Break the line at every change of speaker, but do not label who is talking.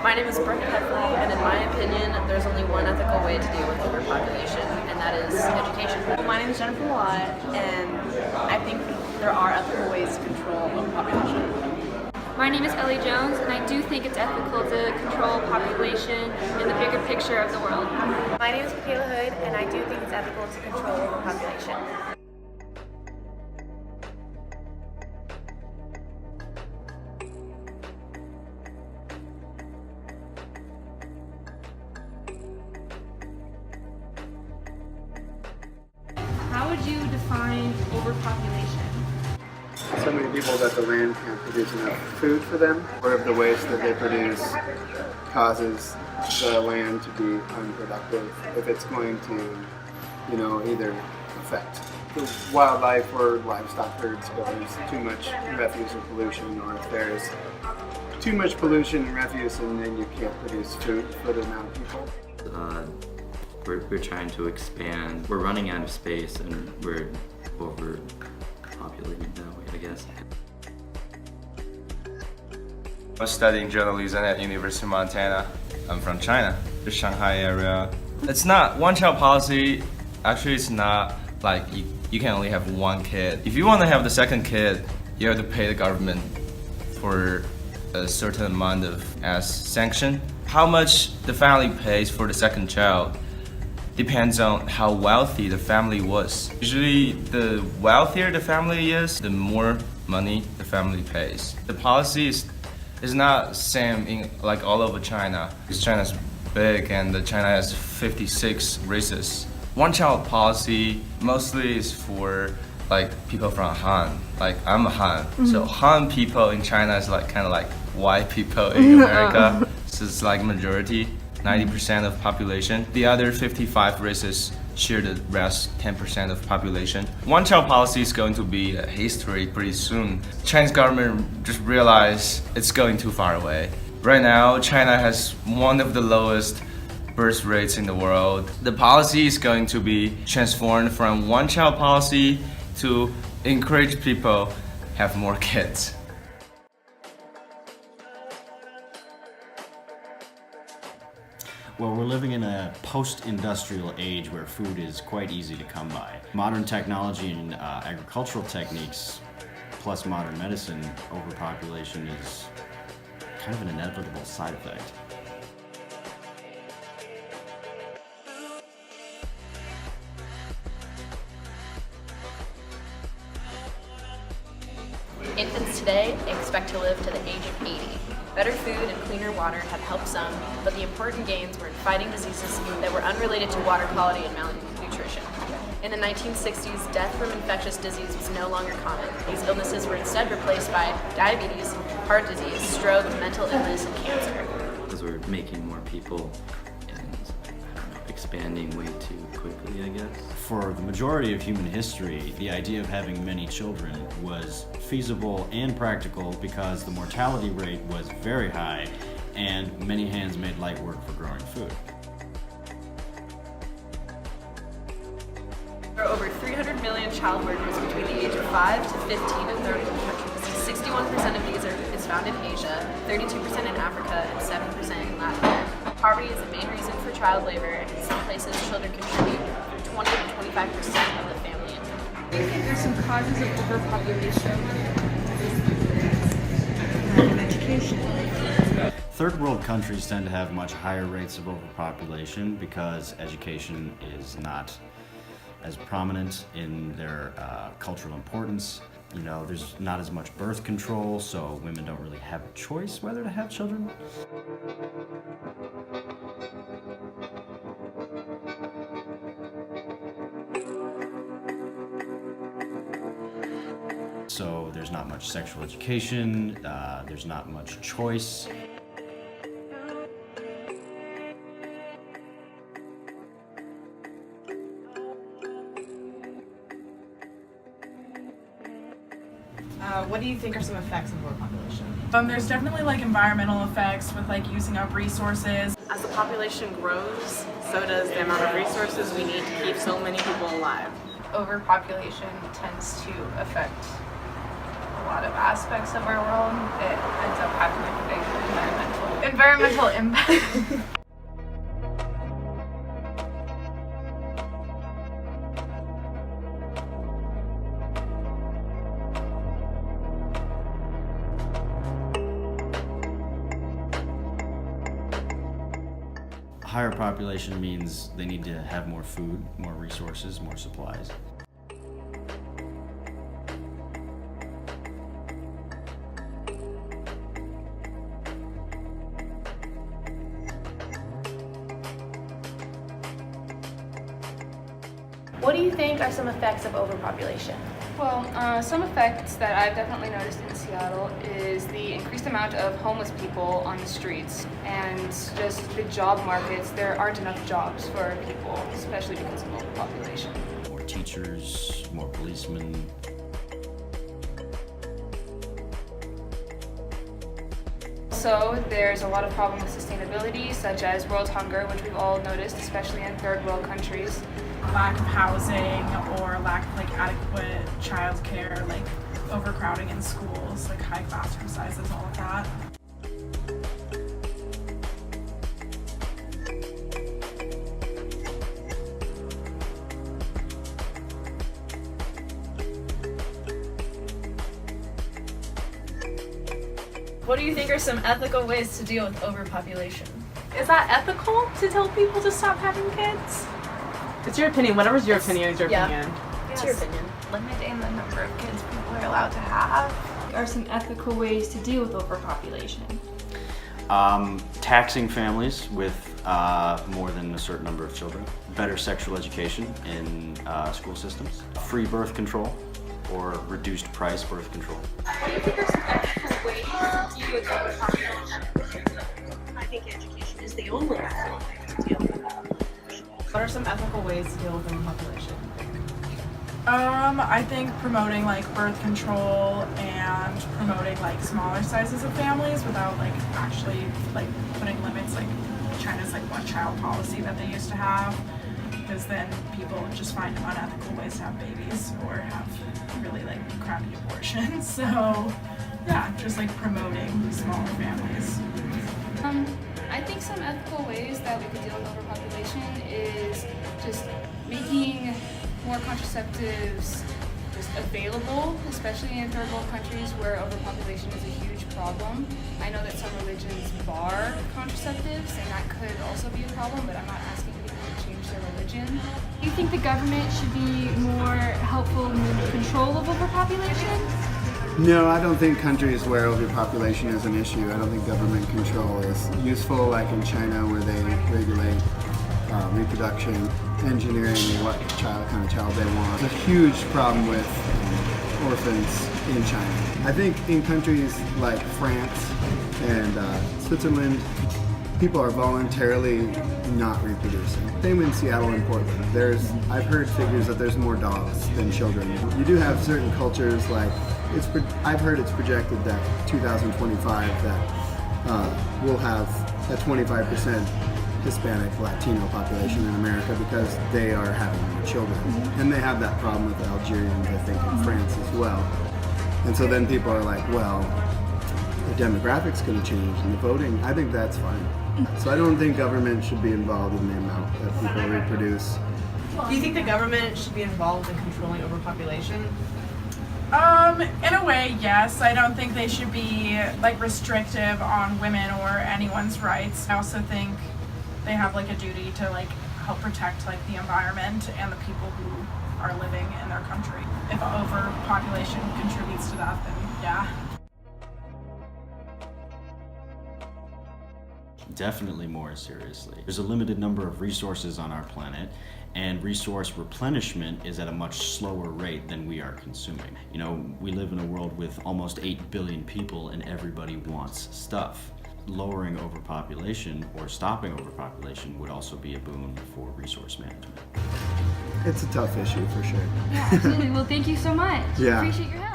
My name is Brooke Heffley, and in my opinion, there's only one ethical way to deal with overpopulation, and that is education.
My name is Jennifer Watt, and I think there are ethical ways to control overpopulation.
My name is Ellie Jones, and I do think it's ethical to control population in the bigger picture of the world.
My name is Michaela Hood, and I do think it's ethical to control overpopulation.
How would you define overpopulation?
So many people that the land can't produce enough food for them, or if the waste that they produce causes the land to be unproductive, if it's going to, either affect the wildlife or livestock herds if there's too much refuse or pollution, or if there's too much pollution and refuse and then you can't produce food for the amount of people.
We're trying to expand. We're running out of space and we're overpopulated that way, I guess.
I was studying journalism at University of Montana. I'm from China, the Shanghai area. It's not one-child policy. Actually, it's not like you can only have one kid. If you want to have the second kid, you have to pay the government for a certain amount as sanction. How much the family pays for the second child depends on how wealthy the family was. Usually, the wealthier the family is, the more money the family pays. The policy is not same in like all over China, because China's big and China has 56 races. One-child policy mostly is for like people from Han. Like I'm a Han, so Han people in China is like kind of like white people in America. So it's like majority. 90% of population. The other 55 races share the rest 10% of population. One-child policy is going to be a history pretty soon. Chinese government just realized it's going too far away. Right now, China has one of the lowest birth rates in the world. The policy is going to be transformed from one-child policy to encourage people have more kids.
Well, we're living in a post-industrial age where food is quite easy to come by. Modern technology and agricultural techniques, plus modern medicine, overpopulation is kind of an inevitable side effect.
Infants today expect to live to the age of 80. Better food and cleaner water have helped some, but the important gains were in fighting diseases that were unrelated to water quality and malnutrition. In the 1960s, death from infectious disease was no longer common. These illnesses were instead replaced by diabetes, heart disease, stroke, mental illness, and cancer.
Because we're making more people and expanding way too quickly, I guess.
For the majority of human history, the idea of having many children was feasible and practical because the mortality rate was very high and many hands made light work for growing food.
There are over 300 million child workers between the age of 5 to 15 in third world countries. 61% of these is found in Asia, 32% in Africa, and 7% in Latin America. Poverty is the main reason for child labor, and in some places children contribute 20 to 25% of the family income.
Do you think there's some causes of overpopulation? Education.
Third world countries tend to have much higher rates of overpopulation because education is not as prominent in their cultural importance. There's not as much birth control, so women don't really have a choice whether to have children. So there's not much sexual education, there's not much choice.
What do you think are some effects of overpopulation?
There's definitely environmental effects with resources.
As the population grows, so does the amount of resources we need to keep so many people alive.
Overpopulation tends to affect a lot of aspects of our world. It ends up having a big environmental Environmental impact.
Higher population means they need to have more food, more resources, more supplies.
What do you think are some effects of overpopulation?
Well, some effects that I've definitely noticed in Seattle is the increased amount of homeless people on the streets and just the job markets. There aren't enough jobs for people, especially because of overpopulation.
More teachers, more policemen.
So there's a lot of problems with sustainability, such as world hunger, which we've all noticed, especially in third world countries.
Lack of housing or lack of adequate childcare, overcrowding in schools, high classroom sizes, all of that.
What do you think are some ethical ways to deal with overpopulation?
Is that ethical to tell people to stop having kids?
It's your opinion. Whatever's your opinion is your opinion.
It's your opinion.
Limiting the number of kids people are allowed to have.
Are some ethical ways to deal with overpopulation?
Taxing families with more than a certain number of children. Better sexual education in school systems. Free birth control or reduced price birth control.
What do you think are some ethical ways to deal with overpopulation?
I think education is the only ethical way to deal with that.
What are some ethical ways to deal with overpopulation?
I think promoting birth control and promoting smaller sizes of families without actually putting limits, China's one-child policy that they used to have, because then people just find unethical ways to have babies or have really crappy abortions. So yeah, just promoting smaller families.
I think some ethical ways that we could deal with overpopulation is just making more contraceptives just available, especially in third world countries where overpopulation is a huge problem. I know that some religions bar contraceptives, and that could also be a problem, but I'm not asking people to change their religion. Do you think the government should be more helpful in the control of overpopulation?
No, I don't think countries where overpopulation is an issue. I don't think government control is useful, like in China where they regulate reproduction, engineering, what kind of child they want. It's a huge problem with orphans in China. I think in countries like France and Switzerland, people are voluntarily not reproducing. Same in Seattle and Portland. I've heard figures that there's more dogs than children. You do have certain cultures I've heard it's projected that 2025 that we'll have a 25% Hispanic Latino population in America because they are having more children. And they have that problem with the Algerians, I think, in France as well. And so then people are like, well, the demographic's going to change and the voting, I think that's fine. So I don't think government should be involved in the amount that people reproduce.
Do you think the government should be involved in controlling overpopulation?
In a way, yes. I don't think they should be restrictive on women or anyone's rights. I also think they have a duty to help protect the environment and the people who are living in their country. If overpopulation contributes to that, then yeah.
Definitely more seriously. There's a limited number of resources on our planet, and resource replenishment is at a much slower rate than we are consuming. You know, we live in a world with almost 8 billion people and everybody wants stuff. Lowering overpopulation or stopping overpopulation would also be a boon for resource management.
It's a tough issue for sure.
Yeah, absolutely. Well, thank you so much.
Yeah.
Appreciate your help.